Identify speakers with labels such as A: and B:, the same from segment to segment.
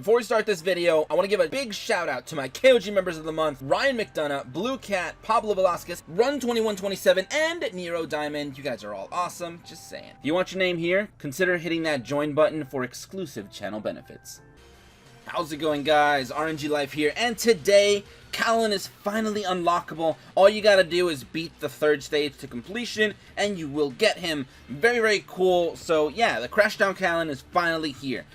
A: before we start this video, I want to give a big shout out to my KOG members of the month, Ryan McDonough, Blue Cat, Pablo Velasquez, Run2127, and Nero Diamond. You guys are all awesome, just saying. If you want your name here, consider hitting that join button for exclusive channel benefits. How's it going, guys? RNG Life here, and today, Kalin is finally unlockable. All you gotta do is beat the 3rd stage to completion, and you will get him. Very, very cool. So, yeah, the Crash Town Kalin is finally here.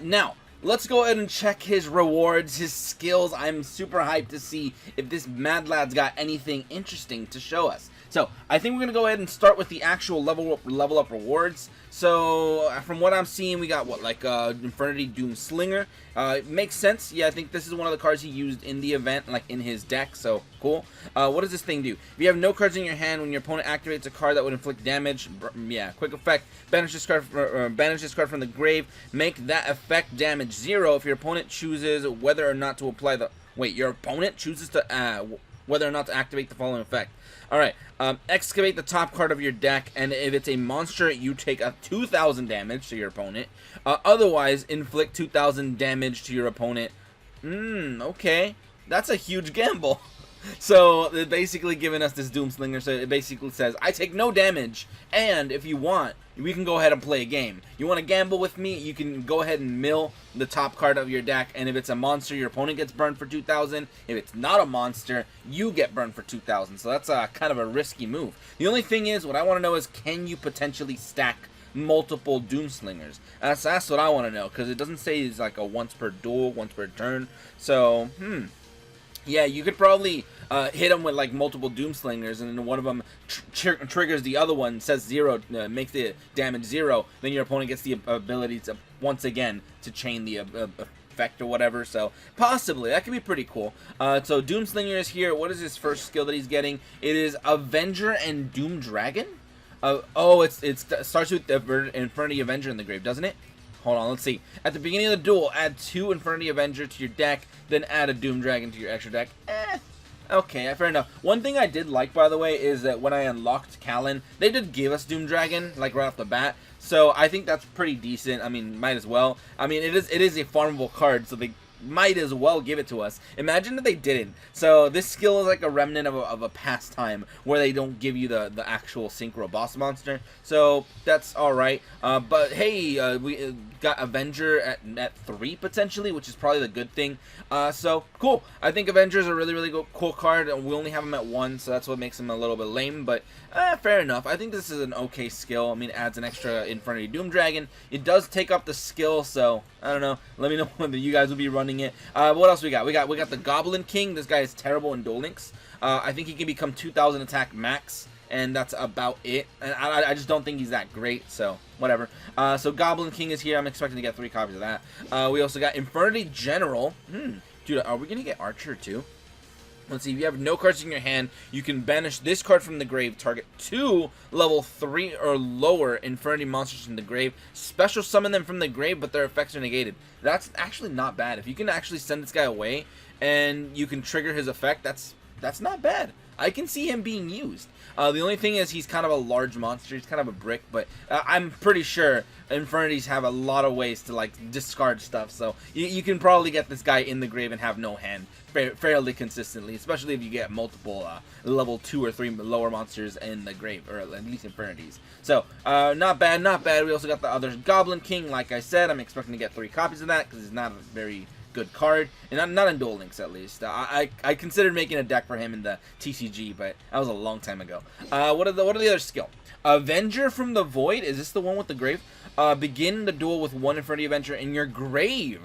A: Now, let's go ahead and check his rewards, his skills. I'm super hyped to see if this mad lad's got anything interesting to show us. So, I think we're going to go ahead and start with the actual level up rewards. So, from what I'm seeing, we got, what, like, Infernity Doom Slinger. It makes sense. Yeah, I think this is one of the cards he used in the event, like, in his deck, so, cool. What does this thing do? If you have no cards in your hand, when your opponent activates a card that would inflict damage, yeah, quick effect, banish this card from the grave, make that effect damage 0 if your opponent chooses whether or not to apply the... Wait, your opponent chooses to... whether or not to activate the following effect. Alright, excavate the top card of your deck, and if it's a monster, you take a 2,000 damage to your opponent. Otherwise, inflict 2,000 damage to your opponent. Okay. That's a huge gamble. So, they're basically giving us this Doom Slinger, so it basically says, I take no damage, and if you want, we can go ahead and play a game. You want to gamble with me, you can go ahead and mill the top card of your deck, and if it's a monster, your opponent gets burned for 2,000. If it's not a monster, you get burned for 2,000, so that's kind of a risky move. The only thing is, what I want to know is, can you potentially stack multiple Doom Slingers? That's what I want to know, because it doesn't say it's like a once per duel, once per turn, so, yeah, you could probably hit them with like multiple Doom Slingers, and then one of them triggers the other one, says 0, makes the damage 0. Then your opponent gets the ability to once again to chain the effect or whatever. So possibly that could be pretty cool. So Doom Slinger is here. What is his first skill that he's getting? It is Avenger and Doom Dragon. Oh, it starts with the Infernity Avenger in the grave, doesn't it? Hold on, let's see. At the beginning of the duel, add 2 Infernity Avenger to your deck, then add a Doom Dragon to your extra deck. Okay, fair enough. One thing I did like, by the way, is that when I unlocked Kalin, they did give us Doom Dragon, like, right off the bat. So, I think that's pretty decent. I mean, might as well. I mean, it is a farmable card, so they might as well give it to us. Imagine if they didn't. So this skill is like a remnant of a pastime where they don't give you the actual synchro boss monster. So that's alright. But hey, we got Avenger at 3 potentially, which is probably the good thing. So cool. I think Avenger's a really cool card, and we only have him at 1, so that's what makes him a little bit lame, but fair enough. I think this is an okay skill. I mean, it adds an extra Infernity Doom Dragon. It does take up the skill, so I don't know. Let me know whether you guys will be running it. What else we got? We got the Goblin King. This guy is terrible in Duel Links. I think he can become 2,000 attack max, and that's about it. And I just don't think he's that great, so whatever. So Goblin King is here. I'm expecting to get 3 copies of that. We also got Infernity General. Dude, are we gonna get Archer too? Let's see, if you have no cards in your hand, you can banish this card from the grave, target 2 level 3 or lower Infernity monsters from the grave, special summon them from the grave, but their effects are negated. That's actually not bad. If you can actually send this guy away, and you can trigger his effect, that's not bad. I can see him being used. The only thing is he's kind of a large monster. He's kind of a brick, but I'm pretty sure Infernitys have a lot of ways to like discard stuff. So you can probably get this guy in the grave and have no hand fairly consistently, especially if you get multiple level 2 or 3 lower monsters in the grave, or at least Infernitys. So not bad, not bad. We also got the other Goblin King. Like I said, I'm expecting to get 3 copies of that because it's not a very good card, and not in Duel Links at least. I considered making a deck for him in the TCG, but that was a long time ago. What are the other skill? Avenger from the Void. Is this the one with the grave? Begin the duel with 1 Infernity Avenger in your grave.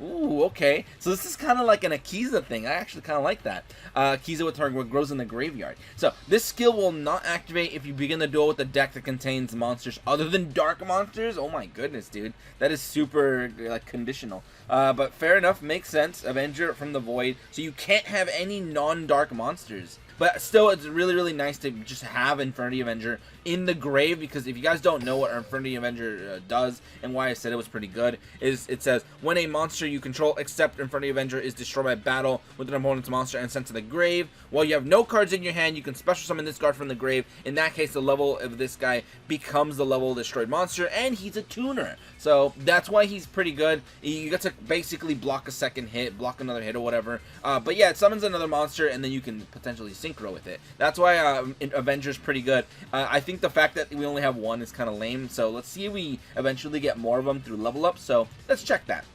A: Ooh, okay. So this is kind of like an Akiza thing. I actually kind of like that. Akiza with target grows in the graveyard. So this skill will not activate if you begin the duel with a deck that contains monsters other than dark monsters. Oh my goodness, dude. That is super like conditional. But fair enough, makes sense. Avenger from the Void. So you can't have any non-dark monsters. but still, it's really, really nice to just have Infernity Avenger in the grave, because if you guys don't know what Infernity Avenger does and why I said it was pretty good, is it says when a monster you control except Infernity Avenger is destroyed by battle with an opponent's monster and sent to the grave, while you have no cards in your hand, you can special summon this card from the grave. In that case, the level of this guy becomes the level of destroyed monster, and he's a tuner, so that's why he's pretty good. You get to basically block a second hit, block another hit or whatever, but yeah, it summons another monster and then you can potentially synchro with it. That's why Avenger's pretty good. I think the fact that we only have one is kind of lame, so let's see if we eventually get more of them through level up, so let's check that.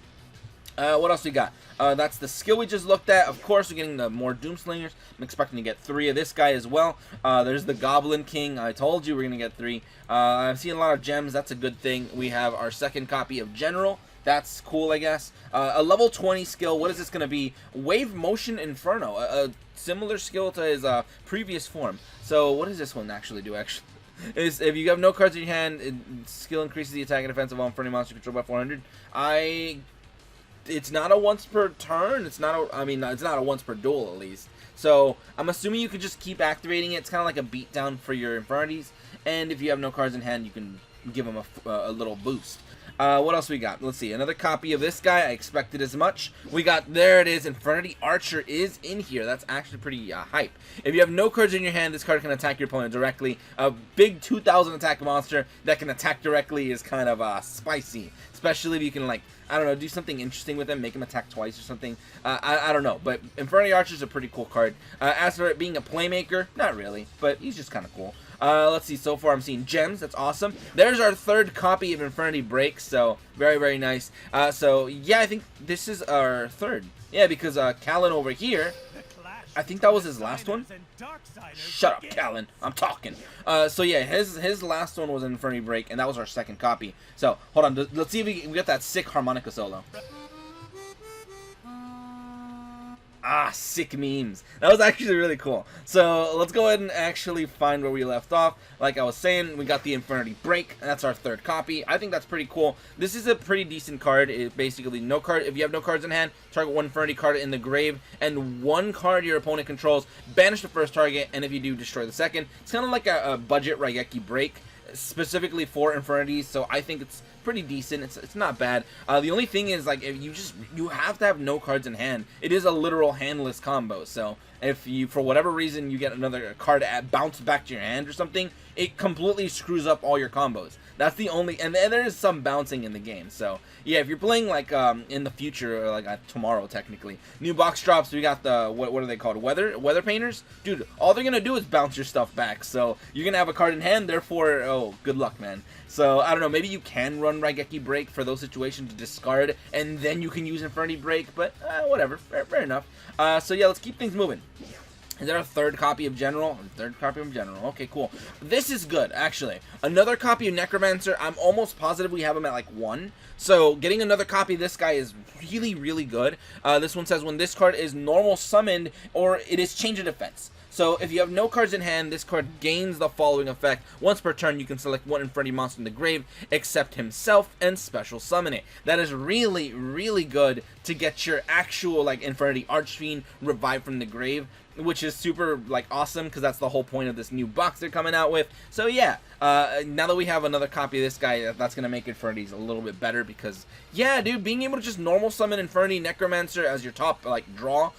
A: What else we got? That's the skill we just looked at. Of course, we're getting the more Doomslingers. I'm expecting to get 3 of this guy as well. There's the Goblin King. I told you we're going to get 3. I've seen a lot of gems. That's a good thing. We have our second copy of General. That's cool, I guess. A level 20 skill. What is this going to be? Wave Motion Inferno. A similar skill to his previous form. So what does this one actually do, is if you have no cards in your hand, skill increases the attack and defense of all Infernity monster controlled by 400. It's not a once per turn. It's not a, it's not a once per duel at least. So I'm assuming you could just keep activating it. It's kind of like a beatdown for your Infernities. And if you have no cards in hand, you can give them a little boost. What else we got? Let's see. Another copy of this guy. I expected as much. We got, there it is. Infernity Archer is in here. That's actually pretty hype. If you have no cards in your hand, this card can attack your opponent directly. A big 2,000 attack monster that can attack directly is kind of spicy. Especially if you can, like, I don't know, do something interesting with him, make him attack twice or something. I don't know, but Infernity Archer is a pretty cool card. As for it being a playmaker, not really, but he's just kind of cool. Let's see, so far I'm seeing gems. That's awesome. There's our third copy of Infernity Break, so very, very nice. So, yeah, I think this is our third. Yeah, because Kalin over here, I think that was his last one. Shut up, Kalin. I'm talking. So, yeah, his last one was Infernity Break, and that was our second copy. So, hold on. Let's see if we get that sick harmonica solo. Ah, sick memes. That was actually really cool. So let's go ahead and actually find where we left off. Like I was saying, we got the Infernity Break, and that's our third copy. I think that's pretty cool. This is a pretty decent card. It basically, no card. If you have no cards in hand, target one Infernity card in the grave, and one card your opponent controls, banish the first target, and if you do, destroy the second. It's kind of like a budget YuGiOh break, specifically for Infernities, so I think it's pretty decent. It's not bad. The only thing is, like, if you have to have no cards in hand. It is a literal handless combo, so if you, for whatever reason, you get another card bounce back to your hand or something, it completely screws up all your combos. That's the only, and there is some bouncing in the game. So yeah, if you're playing like in the future, or like tomorrow technically, new box drops, we got the what are they called, weather painters, dude. All they're gonna do is bounce your stuff back. So you're gonna have a card in hand, therefore, oh, good luck, man. So I don't know, maybe you can run YuGiOh Break for those situations to discard, and then you can use Infernity Break, but whatever, fair enough. So yeah, let's keep things moving. Is that our third copy of General? Third copy of General. Okay, cool. This is good, actually. Another copy of Necromancer. I'm almost positive we have him at, like, 1. So, getting another copy of this guy is really, really good. This one says, when this card is normal summoned, or it is change of defense. So, if you have no cards in hand, this card gains the following effect. Once per turn, you can select one Infernity monster in the grave, except himself, and special summon it. That is really, really good to get your actual, like, Infernity Archfiend revived from the grave, which is super, like, awesome, because that's the whole point of this new box they're coming out with. So yeah, now that we have another copy of this guy, that's going to make Infernities a little bit better, because, yeah, dude, being able to just normal summon Infernity Necromancer as your top, like, draw,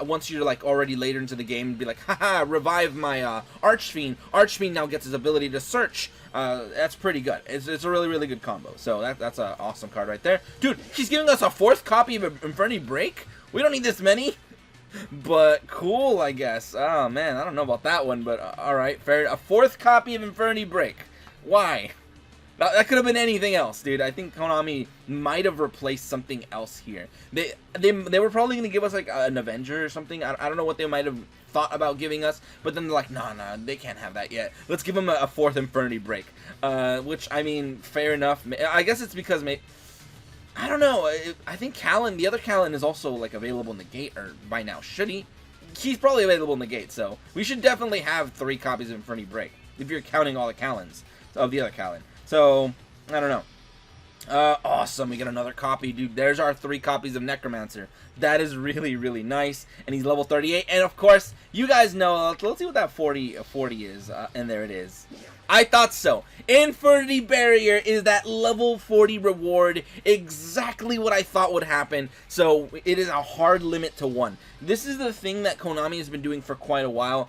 A: once you're, like, already later into the game, and be like, haha, revive my Archfiend. Archfiend now gets his ability to search. That's pretty good. It's a really, really good combo. So that's an awesome card right there. Dude, she's giving us a 4th copy of Infernity Break? We don't need this many. But cool, I guess. Oh man, I don't know about that one, but alright, fair. A 4th copy of Infernity Break. Why? That could have been anything else, dude. I think Konami might have replaced something else here. They were probably going to give us like an Avenger or something. I don't know what they might have thought about giving us, but then they're like, nah, they can't have that yet. Let's give them a 4th Infernity Break. Which, I mean, fair enough. I guess it's because I don't know. I think Kalin, the other Kalin, is also like available in the gate, or by now should he? He's probably available in the gate, so we should definitely have 3 copies of Infernity Break if you're counting all the Kalins of the other Kalin. So I don't know. Awesome, we get another copy, dude. There's our 3 copies of Necromancer. That is really, really nice. And he's level 38. And of course, you guys know, let's see what that 40 is. And there it is. I thought so. Infernity Barrier is that level 40 reward. Exactly what I thought would happen. So it is a hard limit to 1. This is the thing that Konami has been doing for quite a while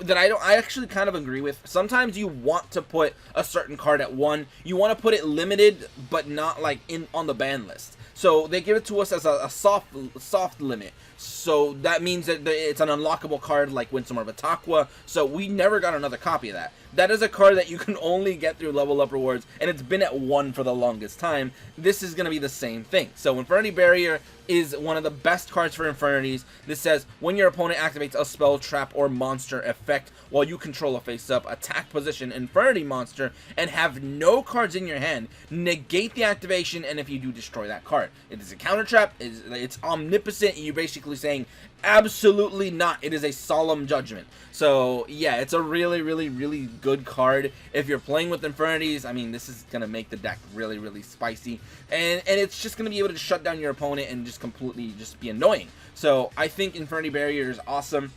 A: that I actually kind of agree with. Sometimes you want to put a certain card at 1. You want to put it limited, but not like on the ban list. So they give it to us as a soft limit. So that means that it's an unlockable card like Windstorm of Ataqua. So we never got another copy of that. That is a card that you can only get through level up rewards, and it's been at 1 for the longest time. This is going to be the same thing. So Infernity Barrier is one of the best cards for Infernities. This says, when your opponent activates a spell, trap, or monster effect while you control a face-up attack position Infernity monster and have no cards in your hand, negate the activation, and if you do, destroy that card. It is a counter trap. It's omnipotent, and you're basically saying, absolutely not. It is a solemn judgment. So yeah, it's a really, really, really good card. If you're playing with Infernities, I mean, this is gonna make the deck really, really spicy, and it's just gonna be able to shut down your opponent and just completely just be annoying. So I think Infernity Barrier is awesome.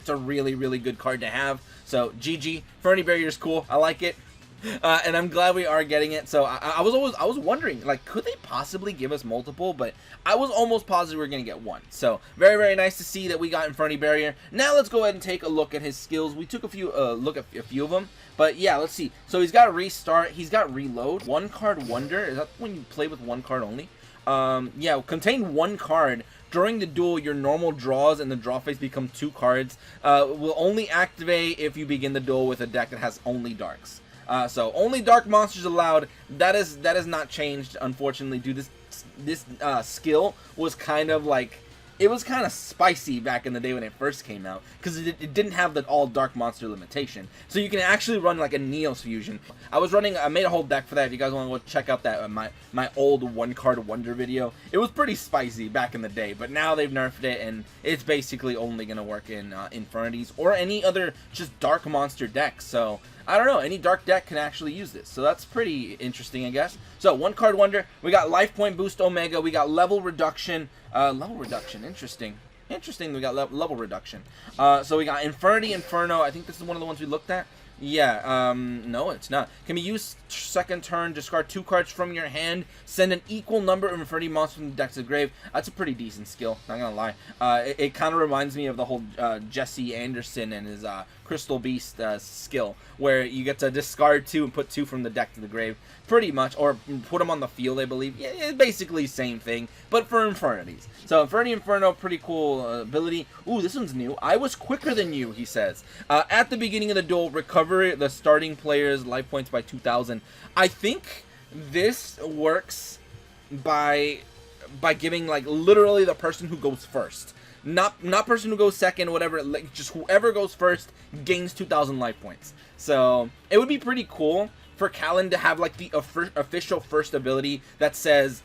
A: It's a really, really good card to have. So GG, Infernity Barrier is cool. I like it. And I'm glad we are getting it. So I was wondering, like, could they possibly give us multiple? But I was almost positive we were gonna get 1. So very, very nice to see that we got Infernity Barrier. Now let's go ahead and take a look at his skills. We took a few look at a few of them, but yeah, let's see. So he's got Restart. He's got Reload. 1 card Wonder. Is that when you play with 1 card only? Yeah, contain 1 card. During the duel, your normal draws and the draw phase become 2 cards. Will only activate if you begin the duel with a deck that has only darks. So only dark monsters allowed. That is not changed, unfortunately. Dude, this skill was kind of like, it was kind of spicy back in the day when it first came out, because it didn't have the all dark monster limitation. So you can actually run like a Neos fusion. I made a whole deck for that. If you guys want to go check out that my old 1 card wonder video, it was pretty spicy back in the day. But now they've nerfed it, and it's basically only gonna work in Infernities or any other just dark monster deck. So I don't know, any dark deck can actually use this. So that's pretty interesting, I guess. So 1 card wonder. We got life point boost Omega. We got level reduction. Interesting. We got level reduction. So we got Infernity Inferno. I think this is one of the ones we looked at. Yeah, no, it's not. Can be used second turn, discard 2 cards from your hand, send an equal number of Infernity monsters from the deck to the grave. That's a pretty decent skill, not gonna lie. It kind of reminds me of the whole Jesse Anderson and his Crystal Beast skill, where you get to discard 2 and put 2 from the deck to the grave, pretty much, or put them on the field, I believe. Yeah, it's basically same thing, but for Infernities. So Infernity Inferno, pretty cool ability. Ooh, this one's new. I was quicker than you, he says. At the beginning of the duel, recover the starting player's life points by 2,000. I think this works by giving like literally the person who goes first. Not person who goes second, whatever, like just whoever goes first gains 2,000 life points. So it would be pretty cool for Kalin to have like the official first ability that says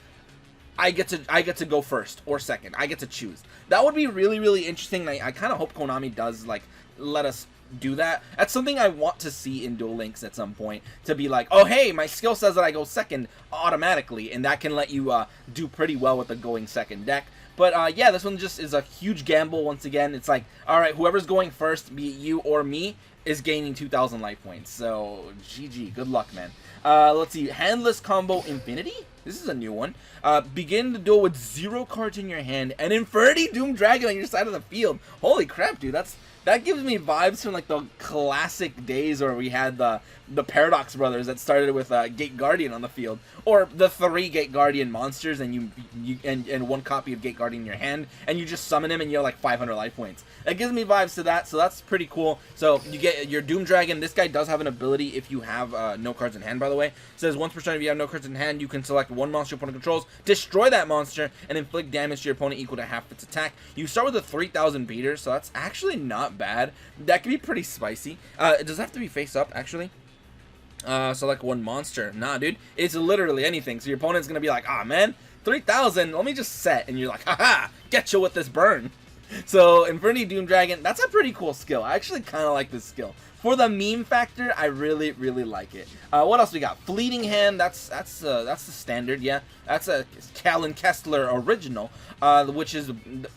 A: I get to go first or second. I get to choose. That would be really, really interesting. I kind of hope Konami does like let us do that. That's something I want to see in Duel Links at some point, to be like, oh hey, my skill says that I go second automatically, and that can let you do pretty well with the going second deck. But yeah, this one just is a huge gamble once again. It's like, alright, whoever's going first, be it you or me, is gaining 2,000 life points. So GG, good luck, man. Let's see, Handless Combo Infinity? This is a new one. Begin the duel with 0 cards in your hand and Infernity Doom Dragon on your side of the field. Holy crap, dude, that gives me vibes from like the classic days where we had the Paradox Brothers that started with Gate Guardian on the field, or the 3 Gate Guardian monsters, and and 1 copy of Gate Guardian in your hand, and you just summon him and you have like 500 life points. That gives me vibes to that, so that's pretty cool. So you get your Doom Dragon. This guy does have an ability if you have no cards in hand, by the way. It says once per turn if you have no cards in hand, you can select 1 monster your opponent controls, destroy that monster, and inflict damage to your opponent equal to half its attack. You start with a 3,000 beater, so that's actually not bad. That could be pretty spicy. Does it have to be face up, actually? Select 1 monster. Nah, dude. It's literally anything. So your opponent's gonna be like, ah, man, 3,000, let me just set. And you're like, haha, get you with this burn. So Infernity Doom Dragon, that's a pretty cool skill. I actually kind of like this skill. For the meme factor, I really like it. What else we got? Fleeting Hand, that's the standard, yeah. That's a Kalin Kessler original, which is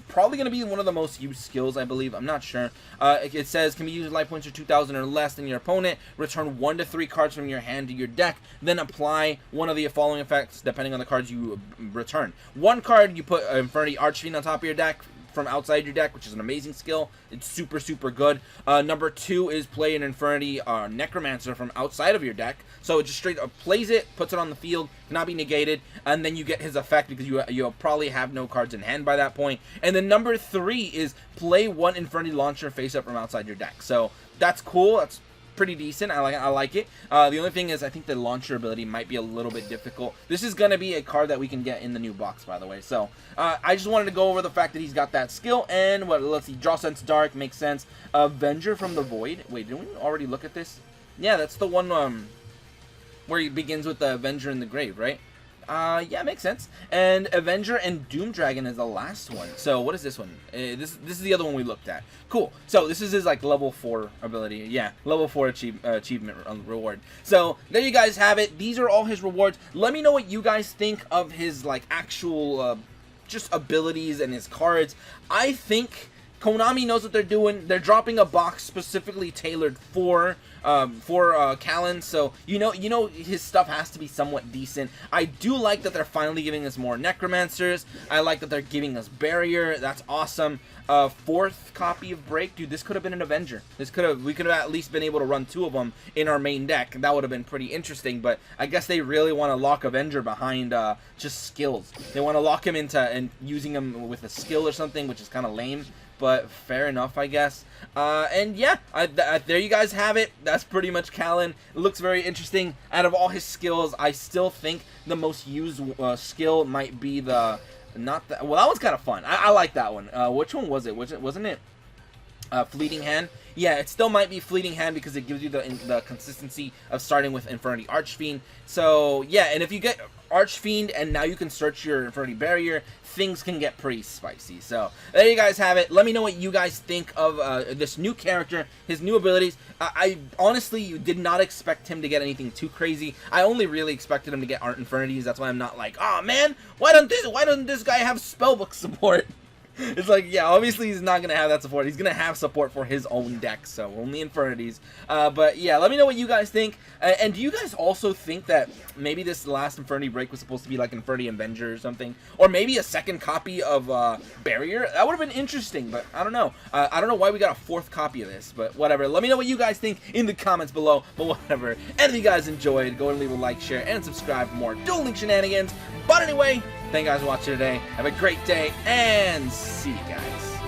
A: probably going to be one of the most used skills, I believe. I'm not sure. It says, can be used life points of 2,000 or less than your opponent. Return 1 to 3 cards from your hand to your deck. Then apply one of the following effects, depending on the cards you return. One card, you put Infernity Archfiend on top of your deck from outside your deck, which is an amazing skill. It's super good. Number 2 is play an Infernity Necromancer from outside of your deck. So it just straight up plays it, puts it on the field, cannot be negated, and then you get his effect because you probably have no cards in hand by that point. And then number 3 is play 1 Infernity Launcher face up from outside your deck. So that's cool. That's pretty decent. I like it. The only thing is I think the launcher ability might be a little bit difficult. This is going to be a card that we can get in the new box, by the way. So I just wanted to go over the fact that he's got that skill. And what? Let's see. Draw Sense Dark makes sense. Avenger from the Void. Wait, didn't we already look at this? Yeah, that's the one where he begins with the Avenger in the grave, right? Yeah, makes sense. And Avenger and Doom Dragon is the last one. So what is this one? This is the other one we looked at. Cool. So this is his like level 4 ability. Yeah, level 4 achievement reward. So there you guys have it. These are all his rewards. Let me know what you guys think of his like actual just abilities and his cards. I think Konami knows what they're doing. They're dropping a box specifically tailored for Kalin, so you know his stuff has to be somewhat decent. I do like that they're finally giving us more Necromancers. I like that they're giving us Barrier. That's awesome. 4th copy of Break, dude. This could have been an Avenger. We could have at least been able to run 2 of them in our main deck. That would have been pretty interesting. But I guess they really want to lock Avenger behind just skills. They want to lock him into and using him with a skill or something, which is kind of lame. But fair enough, I guess. And yeah, there you guys have it. That's pretty much Kalin. It looks very interesting. Out of all his skills, I still think the most used skill might be the... Well, that one's kind of fun. I like that one. Which one was it? Wasn't it Fleeting Hand? Yeah, it still might be Fleeting Hand because it gives you the consistency of starting with Infernity Archfiend. So, yeah, and if you get Archfiend and now you can search your Infernity Barrier, things can get pretty spicy. So, there you guys have it. Let me know what you guys think of this new character, his new abilities. I honestly did not expect him to get anything too crazy. I only really expected him to get Art Infernities. That's why I'm not like, oh man, why doesn't this guy have spellbook support? It's like, yeah, obviously he's not going to have that support. He's going to have support for his own deck, so only Infernities. But yeah, let me know what you guys think. And do you guys also think that maybe this last Infernity Break was supposed to be like Infernity Avenger or something? Or maybe a 2nd copy of Barrier? That would have been interesting, but I don't know. I don't know why we got a 4th copy of this, but whatever. Let me know what you guys think in the comments below, but whatever. And if you guys enjoyed, go and leave a like, share, and subscribe for more Duel Link shenanigans. But anyway, thank you guys for watching today. Have a great day, and see you guys.